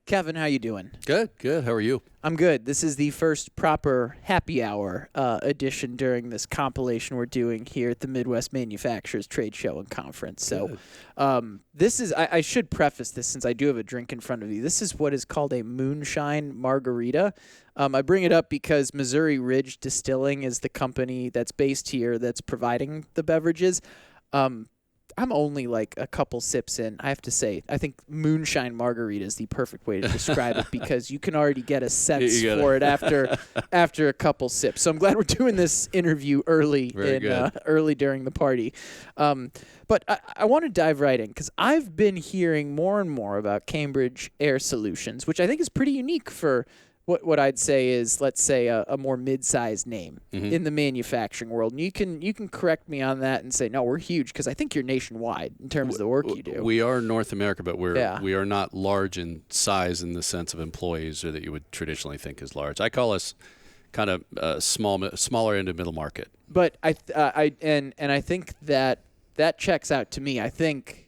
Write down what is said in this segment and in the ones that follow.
Kevin, how you doing? Good. How are you? I'm good. This is the first proper happy hour edition during this compilation we're doing here at the Midwest Manufacturers Trade Show and Conference. So this is, I should preface this since I do have a drink in front of you. This is what is called a moonshine margarita. I bring it up because Missouri Ridge Distilling is the company that's based here that's providing the beverages. I'm only like a couple sips in. I have to say, I think moonshine margarita is the perfect way to describe it because you can already get a sense for it after a couple sips. So I'm glad we're doing this interview early during the party. But I want to dive right in because I've been hearing more and more about Cambridge Air Solutions, which I think is pretty unique for what I'd say is, let's say, a more mid-sized name in the manufacturing world. And you can correct me on that and say, no, we're huge, because I think you're nationwide in terms of the work you do. We are North America, but we are not large in size in the sense of employees or that you would traditionally think is large. I call us kind of smaller end of middle market. But I think that checks out to me. I think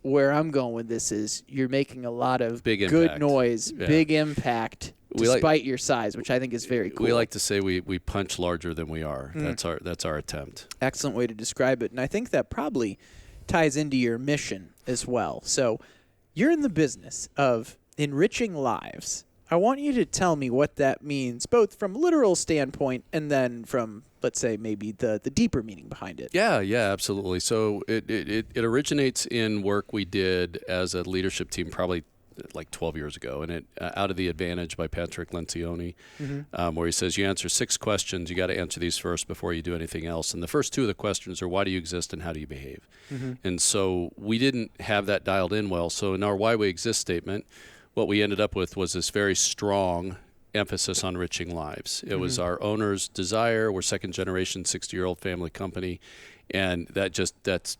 where I'm going with this is you're making a lot of good noise, big impact, despite your size, which I think is very cool. We like to say we punch larger than we are. That's our attempt. Excellent way to describe it. And I think that probably ties into your mission as well. So you're in the business of enriching lives. I want you to tell me what that means, both from a literal standpoint and then from, let's say, maybe the deeper meaning behind it. Yeah, absolutely. So it originates in work we did as a leadership team probably like 12 years ago, and Out of the Advantage by Patrick Lencioni, where he says you answer 6 questions. You got to answer these first before you do anything else. And the first 2 of the questions are, why do you exist and how do you behave? And so we didn't have that dialed in well. So in our why we exist statement, what we ended up with was this very strong emphasis on enriching lives. It was our owner's desire. We're second generation, 60-year-old family company. And that's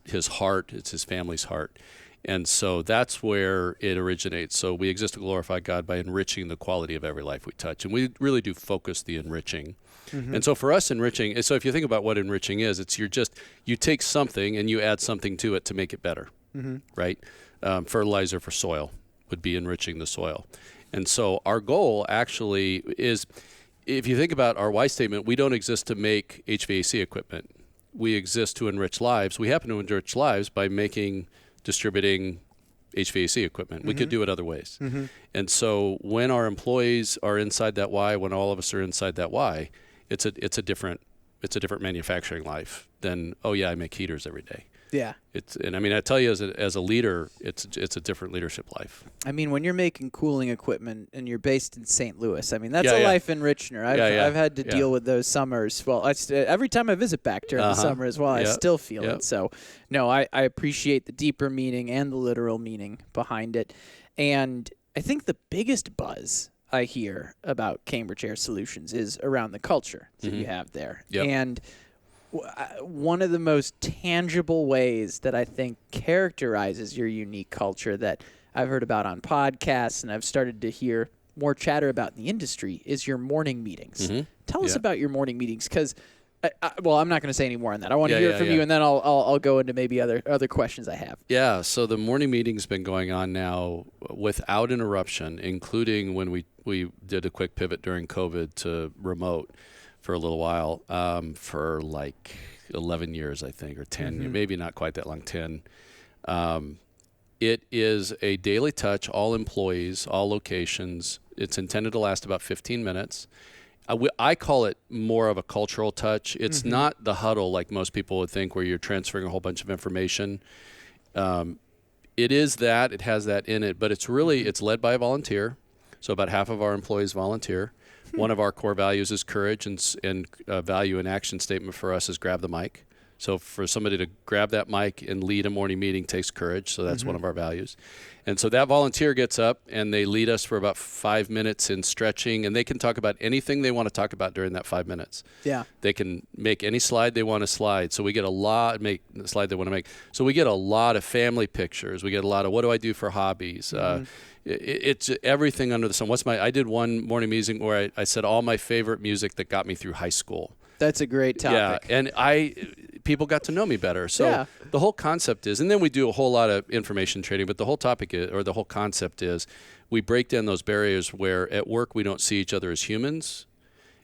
his heart. It's his family's heart. And so that's where it originates. So we exist to glorify God by enriching the quality of every life we touch. And we really do focus the enriching. And so for us, enriching, so if you think about what enriching is, it's you take something and you add something to it to make it better, right? Fertilizer for soil would be enriching the soil. And so our goal actually is, if you think about our why statement, we don't exist to make HVAC equipment. We exist to enrich lives. We happen to enrich lives by distributing HVAC equipment. We could do it other ways. And so when our employees are inside that why, when all of us are inside that why, it's a different manufacturing life than, oh yeah, I make heaters every day. Yeah. And I mean, I tell you, as a leader, it's a different leadership life. I mean, when you're making cooling equipment and you're based in St. Louis, I mean, that's a life enricher. I've had to deal with those summers. Well, every time I visit back during the summer as well, I still feel it. So, no, I appreciate the deeper meaning and the literal meaning behind it. And I think the biggest buzz I hear about Cambridge Air Solutions is around the culture that you have there. And one of the most tangible ways that I think characterizes your unique culture that I've heard about on podcasts and I've started to hear more chatter about in the industry is your morning meetings. Tell us about your morning meetings, because, I'm not going to say any more on that. I want to hear it from you, and then I'll go into maybe other questions I have. Yeah, so the morning meeting's been going on now without interruption, including when we did a quick pivot during COVID to remote for a little while, for like 11 years, I think, or 10, maybe not quite that long, 10. It is a daily touch, all employees, all locations. It's intended to last about 15 minutes. I call it more of a cultural touch. It's not the huddle like most people would think, where you're transferring a whole bunch of information. It is that. It has that in it, but it's led by a volunteer. So about half of our employees volunteer. One of our core values is courage, and value and action statement for us is grab the mic. So for somebody to grab that mic and lead a morning meeting takes courage. So that's one of our values. And so that volunteer gets up and they lead us for about 5 minutes in stretching, and they can talk about anything they want to talk about during that 5 minutes. Yeah. They can make any slide they want to slide. So we get make the slide they want to make. So we get a lot of family pictures. We get a lot of, what do I do for hobbies? It's everything under the sun. I did one morning meeting where I said all my favorite music that got me through high school. That's a great topic. Yeah, and people got to know me better. So the whole concept is, and then we do a whole lot of information trading, but the whole topic is, or the whole concept is, we break down those barriers where at work we don't see each other as humans.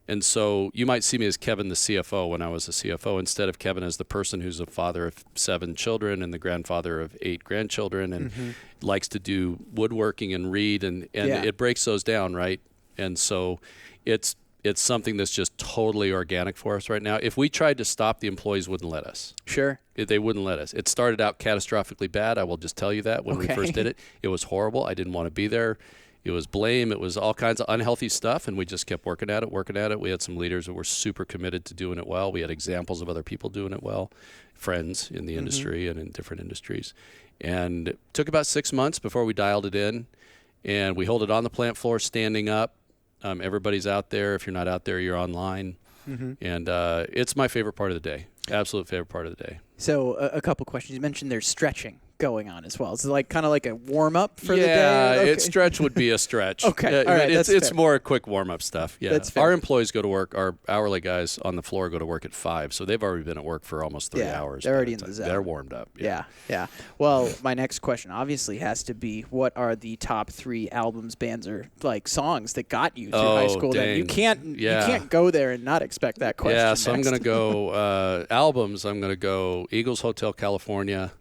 And so you might see me as Kevin, the CFO, when I was a CFO, instead of Kevin as the person who's a father of 7 children and the grandfather of 8 grandchildren and likes to do woodworking and read. And it breaks those down, right? And so it's something that's just totally organic for us right now. If we tried to stop, the employees wouldn't let us. Sure. They wouldn't let us. It started out catastrophically bad. I will just tell you that when we first did it. It was horrible. I didn't want to be there. It was blame. It was all kinds of unhealthy stuff, and we just kept working at it. We had some leaders that were super committed to doing it well. We had examples of other people doing it well, friends in the industry and in different industries. And it took about 6 months before we dialed it in, and we hold it on the plant floor standing up. Everybody's out there. If you're not out there, you're online. And it's my favorite part of the day, absolute favorite part of the day. So a couple questions. You mentioned there's stretching going on as well. Is it like kind of like a warm up for the day? Yeah, stretch would be a stretch. Okay, all right, it's more quick warm up stuff. Yeah, that's fair. Our employees go to work. Our hourly guys on the floor go to work at 5, so they've already been at work for almost 3 hours. They're already in the zone. They're warmed up. Yeah. Well, my next question obviously has to be: what are the top 3 albums, bands, or like songs that got you through high school? Dang. Then you can't go there and not expect that question. Yeah, so next. I'm gonna go albums. I'm gonna go Eagles Hotel California.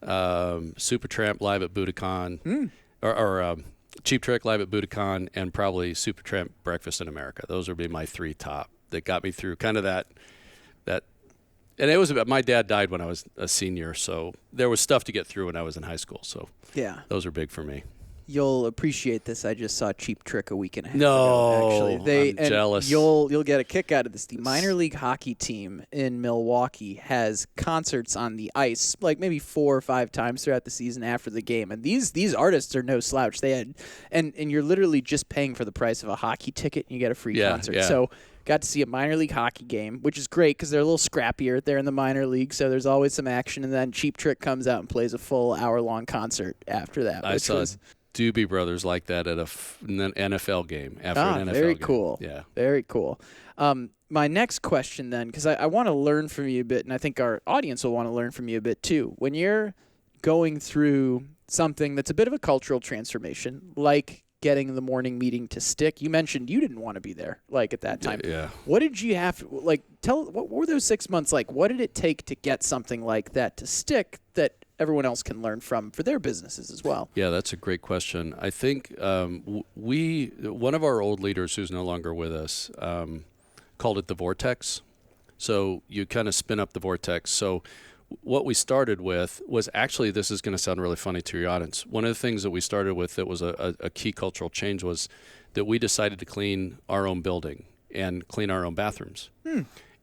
Supertramp live at Budokan, or Cheap Trick live at Budokan, and probably Supertramp Breakfast in America. Those would be my 3 top that got me through kind of that. And it was about, my dad died when I was a senior, so there was stuff to get through when I was in high school. So those are big for me. You'll appreciate this. I just saw Cheap Trick a week and a half ago, actually. I'm jealous. You'll get a kick out of this. The minor league hockey team in Milwaukee has concerts on the ice, like maybe 4 or 5 times throughout the season after the game. And these artists are no slouch. They had and you're literally just paying for the price of a hockey ticket and you get a free concert. Yeah. So got to see a minor league hockey game, which is great because they're a little scrappier. They're in the minor league, so there's always some action. And then Cheap Trick comes out and plays a full hour-long concert after that. I saw Doobie Brothers like that at an NFL game. After an NFL very game. Cool. Yeah. Very cool. My next question then, because I want to learn from you a bit, and I think our audience will want to learn from you a bit too. When you're going through something that's a bit of a cultural transformation, like getting the morning meeting to stick, you mentioned you didn't want to be there, like at that time. Yeah. What did you have to, like, what were those 6 months like? What did it take to get something like that to stick that everyone else can learn from for their businesses as well? Yeah, that's a great question. I think one of our old leaders who's no longer with us called it the vortex. So you kind of spin up the vortex. So what we started with was actually, this is going to sound really funny to your audience. One of the things that we started with that was a key cultural change was that we decided to clean our own building and clean our own bathrooms.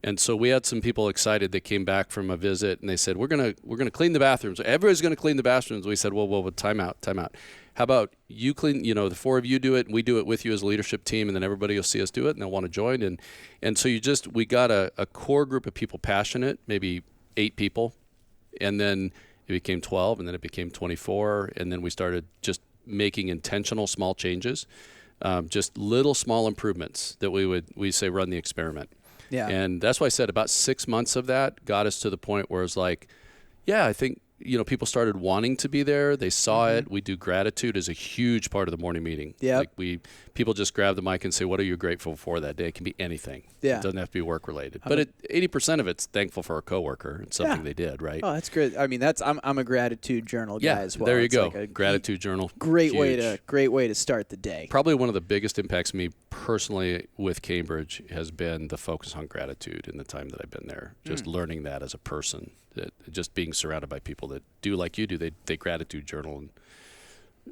And so we had some people excited that came back from a visit and they said, we're gonna clean the bathrooms. Everybody's gonna clean the bathrooms. We said, well, time out. How about you clean, the 4 of you do it and we do it with you as a leadership team, and then everybody will see us do it and they'll want to join. And so we got a core group of people passionate, maybe 8 people, and then it became 12, and then it became 24, and then we started just making intentional small changes, just little small improvements that we say run the experiment. Yeah. And that's why I said about 6 months of that got us to the point where it's like, yeah, I think, people started wanting to be there. They saw it. We do gratitude as a huge part of the morning meeting. Yeah. Like people just grab the mic and say, what are you grateful for that day? It can be anything. Yeah. It doesn't have to be work related. But 80% of it's thankful for a coworker and something they did, right? Oh, that's great. I mean, I'm a gratitude journal guy as well. There you it's go. Like a gratitude journal. Great way to start the day. Probably one of the biggest impacts me personally with Cambridge has been the focus on gratitude in the time that I've been there. Just learning that as a person. That just being surrounded by people that do like you do, they gratitude journal, and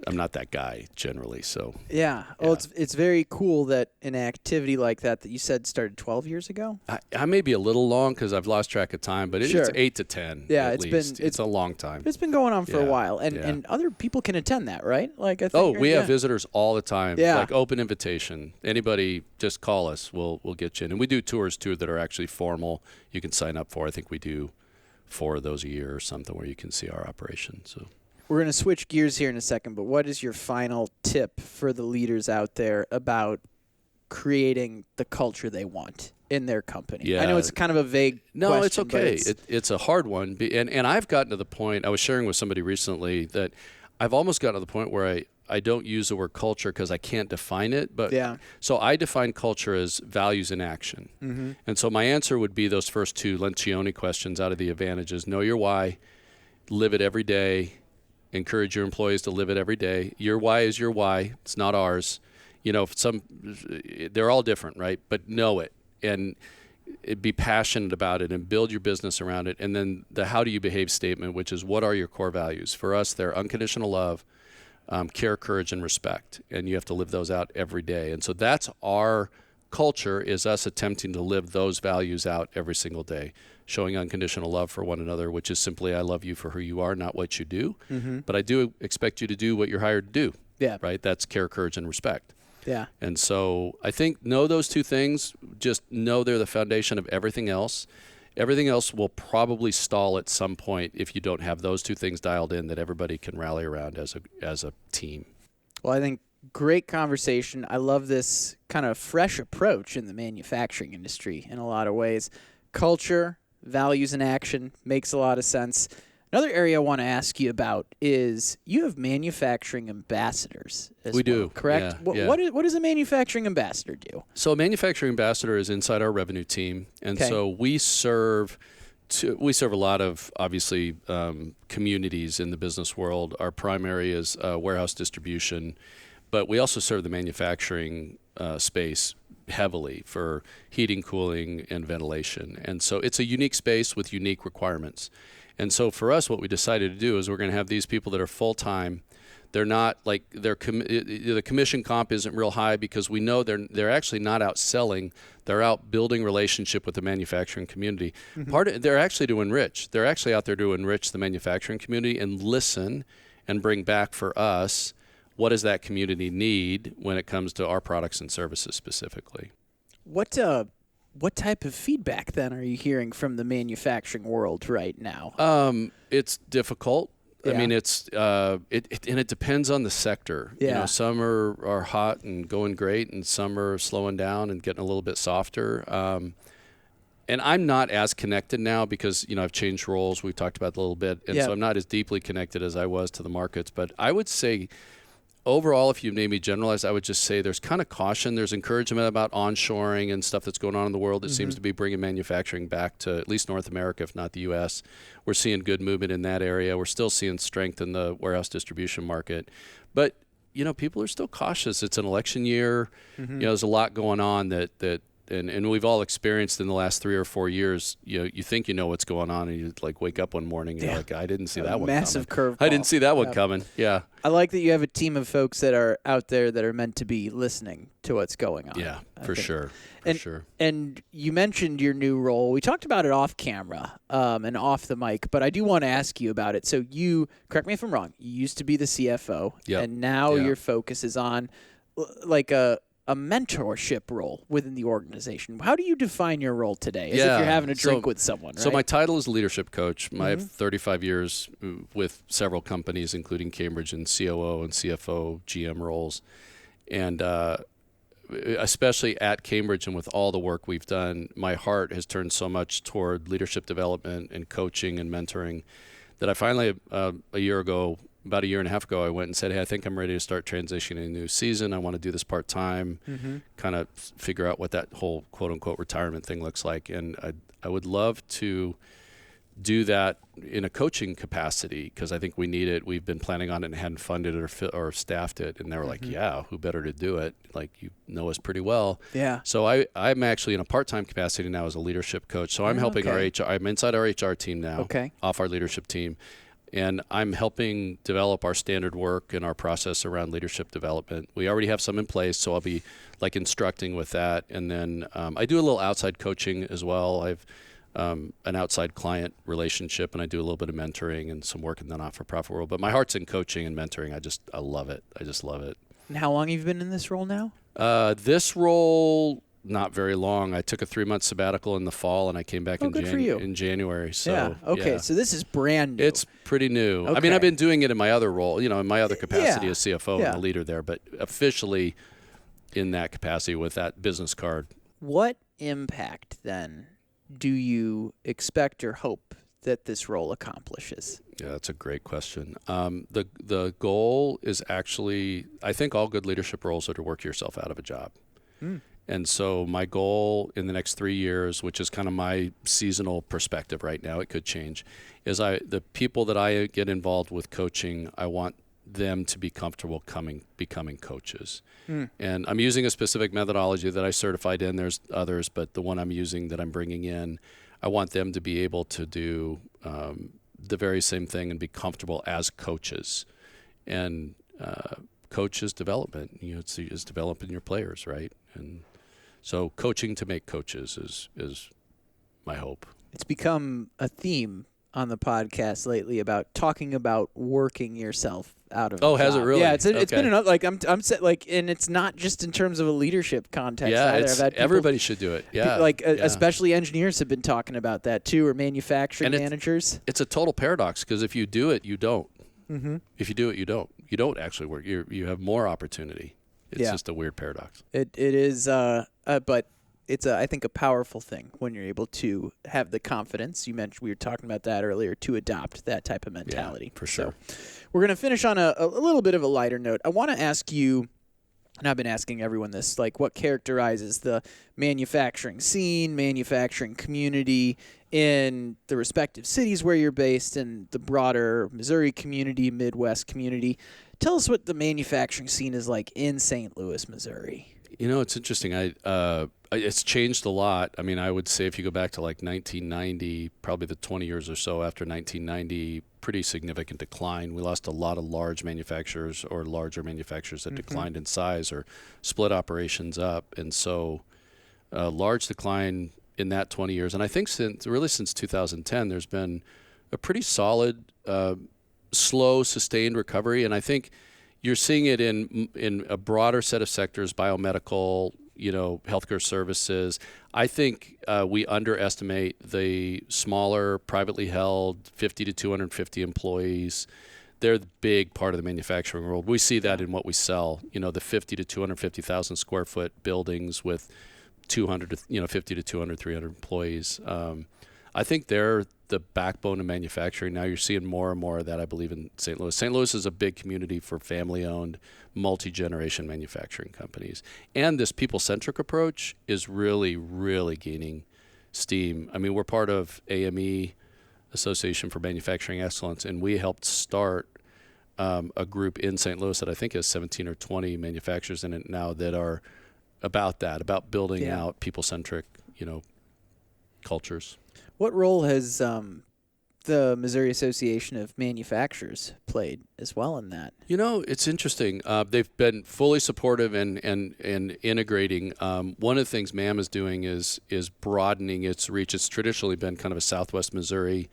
I'm not that guy generally. So yeah. Well, it's very cool that an activity like that you said started 12 years ago. I may be a little long because I've lost track of time, but it's 8 to 10. Yeah, at least. It's a long time. It's been going on for a while, and other people can attend that, right? Like I think. We have visitors all the time. Yeah. Like open invitation. Anybody, just call us. We'll get you in, and we do tours too that are actually formal. You can sign up for. I think we do 4 of those a year or something where you can see our operation. So we're going to switch gears here in a second, but what is your final tip for the leaders out there about creating the culture they want in their company? Yeah. I know it's kind of a vague question. No, it's okay. But it's a hard one. And I've gotten to the point, I was sharing with somebody recently that I've almost gotten to the point where I don't use the word culture because I can't define it. But so I define culture as values in action. Mm-hmm. And so my answer would be those first two Lencioni questions out of the advantages. Know your why, live it every day, encourage your employees to live it every day. Your why is your why. It's not ours. You know, they're all different, right? But know it and be passionate about it and build your business around it. And then the how do you behave statement, which is what are your core values? For us, they're unconditional love, care, courage, and respect. And you have to live those out every day. And so that's our culture, is us attempting to live those values out every single day, showing unconditional love for one another, which is simply I love you for who you are, not what you do. Mm-hmm. But I do expect you to do what you're hired to do. Yeah. Right? That's care, courage, and respect. Yeah. And so I think know those two things. Just know they're the foundation of everything else. Everything else will probably stall at some point if you don't have those two things dialed in that everybody can rally around as a team. Well, I think great conversation. I love this kind of fresh approach in the manufacturing industry in a lot of ways. Culture, values in action makes a lot of sense. Another area I want to ask you about is you have manufacturing ambassadors as we do, correct? Yeah, What does a manufacturing ambassador do? So a manufacturing ambassador is inside our revenue team, and so we serve a lot of, obviously, communities in the business world. Our primary is warehouse distribution, but we also serve the manufacturing space heavily for heating, cooling, and ventilation. And so it's a unique space with unique requirements. And so for us, what we decided to do is we're going to have these people that are full-time. They're not like the commission comp isn't real high because we know they're actually not out selling. They're out building relationship with the manufacturing community. Mm-hmm. They're actually to enrich. They're actually out there to enrich the manufacturing community and listen and bring back for us what does that community need when it comes to our products and services specifically. What type of feedback, then, are you hearing from the manufacturing world right now? It's difficult. Yeah. I mean, it depends on the sector. Yeah. You know, some are hot and going great, and some are slowing down and getting a little bit softer. And I'm not as connected now because, you know, I've changed roles. We've talked about it a little bit. And so I'm not as deeply connected as I was to the markets. But I would say overall, if you made me generalize, I would just say there's kind of caution. There's encouragement about onshoring and stuff that's going on in the world that seems to be bringing manufacturing back to at least North America, if not the U.S. We're seeing good movement in that area. We're still seeing strength in the warehouse distribution market. But, you know, people are still cautious. It's an election year. You know, there's a lot going on that and we've all experienced in the last 3 or 4 years. You know, you think you know what's going on, and you like wake up one morning and you're like, I didn't see that one coming. Massive curveball. I didn't see that one coming. Yeah. I like that you have a team of folks that are out there that are meant to be listening to what's going on. Yeah, for sure. And you mentioned your new role. We talked about it off camera and off the mic, but I do want to ask you about it. So you, correct me if I'm wrong, you used to be the CFO, and now your focus is on like a mentorship role within the organization. How do you define your role today? As if you're having a drink with someone, right? So my title is leadership coach. I have 35 years with several companies, including Cambridge and COO and CFO, GM roles. And especially at Cambridge and with all the work we've done, my heart has turned so much toward leadership development and coaching and mentoring that I finally, about a year and a half ago, I went and said, hey, I think I'm ready to start transitioning a new season. I want to do this part-time, kind of figure out what that whole quote-unquote retirement thing looks like. And I would love to do that in a coaching capacity because I think we need it. We've been planning on it and hadn't funded it or staffed it. And they were like, yeah, who better to do it? Like, you know us pretty well. Yeah. So I'm actually in a part-time capacity now as a leadership coach. So I'm helping our HR. I'm inside our HR team now, off our leadership team. And I'm helping develop our standard work and our process around leadership development. We already have some in place, so I'll be like instructing with that. And then I do a little outside coaching as well. I've an outside client relationship, and I do a little bit of mentoring and some work in the not-for-profit world. But my heart's in coaching and mentoring. I love it. I just love it. And how long have you been in this role now? This role, not very long. I took a 3-month sabbatical in the fall, and I came back in January. So, So this is brand new. It's pretty new. Okay. I mean, I've been doing it in my other role, in my other capacity as CFO and a leader there, but officially in that capacity with that business card. What impact, then, do you expect or hope that this role accomplishes? Yeah, that's a great question. The goal is actually, I think all good leadership roles are to work yourself out of a job. And so my goal in the next 3 years, which is kind of my seasonal perspective right now, it could change, is the people that I get involved with coaching, I want them to be comfortable becoming coaches. And I'm using a specific methodology that I certified in. There's others, but the one I'm using that I'm bringing in, I want them to be able to do the very same thing and be comfortable as coaches. And coaches development, it's developing your players, right? And so coaching to make coaches is my hope. It's become a theme on the podcast lately about talking about working yourself out of. Oh, has it really? Yeah, it's been enough. Like I'm set. Like, and it's not just in terms of a leadership context. Yeah, either. Everybody should do it. Yeah, especially engineers have been talking about that too, or manufacturing managers. It's a total paradox because if you do it, you don't. If you do it, you don't. You don't actually work. You have more opportunity. It's just a weird paradox. It is, but it's I think a powerful thing when you're able to have the confidence. You mentioned, we were talking about that earlier, to adopt that type of mentality. Yeah, for sure. So we're going to finish on a little bit of a lighter note. I want to ask you, and I've been asking everyone this, like, what characterizes the manufacturing scene, manufacturing community in the respective cities where you're based and the broader Missouri community, Midwest community. Tell us what the manufacturing scene is like in St. Louis, Missouri. It's interesting. It's changed a lot. I mean, I would say if you go back to like 1990, probably the 20 years or so after 1990, pretty significant decline. We lost a lot of large manufacturers or larger manufacturers that declined in size or split operations up. And so large decline in that 20 years. And I think since 2010, there's been a pretty solid, slow, sustained recovery. And I think you're seeing it in a broader set of sectors, biomedical, healthcare services. I think we underestimate the smaller, privately held, 50 to 250 employees. They're the big part of the manufacturing world. We see that in what we sell. The 50 to 250,000 square foot buildings with 200 to 50 to 200, 300 employees. I think they're the backbone of manufacturing. Now you're seeing more and more of that, I believe, in St. Louis. St. Louis is a big community for family-owned, multi-generation manufacturing companies. And this people-centric approach is really, really gaining steam. I mean, we're part of AME, Association for Manufacturing Excellence, and we helped start a group in St. Louis that I think has 17 or 20 manufacturers in it now that are about that, about building out people-centric, cultures. What role has the Missouri Association of Manufacturers played as well in that? It's interesting. They've been fully supportive and integrating. One of the things MAM is doing is broadening its reach. It's traditionally been kind of a Southwest Missouri,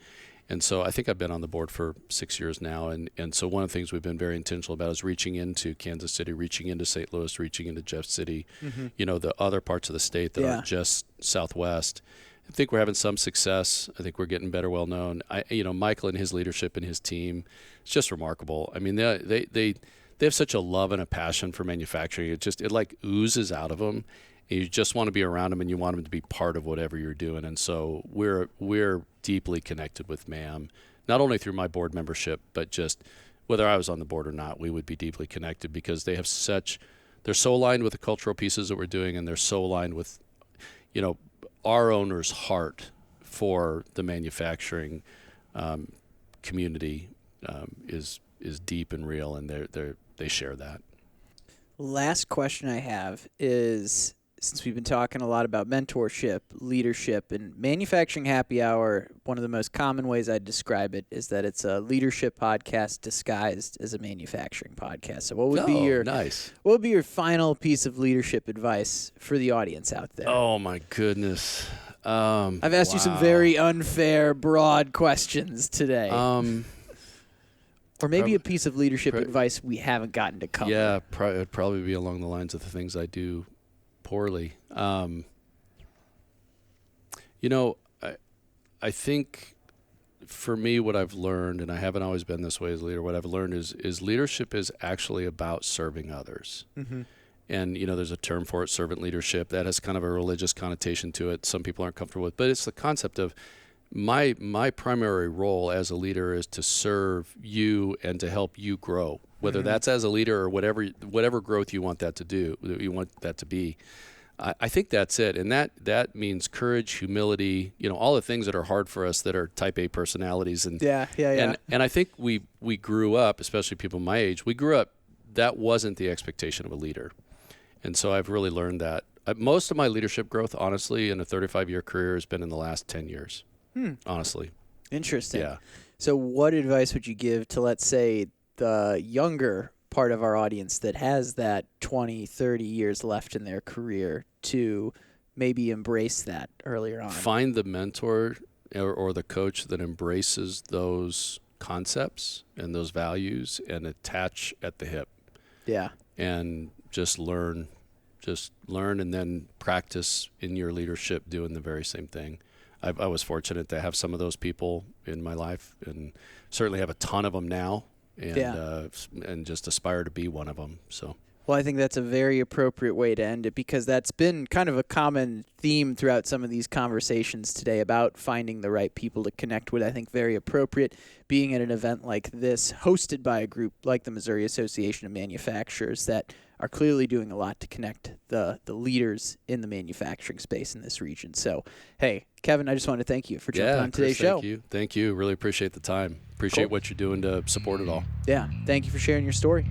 and so I think I've been on the board for 6 years now. And so one of the things we've been very intentional about is reaching into Kansas City, reaching into St. Louis, reaching into Jeff City, the other parts of the state that aren't just Southwest. I think we're having some success. I think we're getting better, well known. Michael and his leadership and his team, it's just remarkable. I mean, they have such a love and a passion for manufacturing. It like oozes out of them. And you just want to be around them, and you want them to be part of whatever you're doing. And so we're deeply connected with MAM, not only through my board membership, but just whether I was on the board or not, we would be deeply connected because they're so aligned with the cultural pieces that we're doing, and they're so aligned with, our owner's heart for the manufacturing community is deep and real, and they share that. Last question I have is, since we've been talking a lot about mentorship, leadership, and manufacturing happy hour, one of the most common ways I'd describe it is that it's a leadership podcast disguised as a manufacturing podcast. So what would be your final piece of leadership advice for the audience out there? Oh my goodness. I've asked you some very unfair, broad questions today. Or maybe a piece of leadership advice we haven't gotten to cover. Yeah, it'd probably be along the lines of the things I do poorly. I think for me, what I've learned, and I haven't always been this way as a leader, what I've learned is leadership is actually about serving others. And, there's a term for it, servant leadership. That has kind of a religious connotation to it. Some people aren't comfortable with, but it's the concept of my primary role as a leader is to serve you and to help you grow, whether that's as a leader or whatever growth you want that to be. I think that's it. And that means courage, humility, all the things that are hard for us that are type A personalities. And yeah. And I think we grew up, especially people my age, that wasn't the expectation of a leader. And so I've really learned that. Most of my leadership growth, honestly, in a 35-year career has been in the last 10 years, honestly. Interesting. Yeah. So what advice would you give to, let's say, the younger part of our audience that has that 20, 30 years left in their career to maybe embrace that earlier on? Find the mentor or the coach that embraces those concepts and those values and attach at the hip. Yeah. And just learn and then practice in your leadership doing the very same thing. I was fortunate to have some of those people in my life, and certainly have a ton of them now, and just aspire to be one of them. So. Well, I think that's a very appropriate way to end it, because that's been kind of a common theme throughout some of these conversations today about finding the right people to connect with. I think very appropriate being at an event like this, hosted by a group like the Missouri Association of Manufacturers that are clearly doing a lot to connect the leaders in the manufacturing space in this region. So, hey, Kevin, I just want to thank you for jumping on today's show. Thank you. Really appreciate the time. Appreciate what you're doing to support it all. Yeah. Thank you for sharing your story.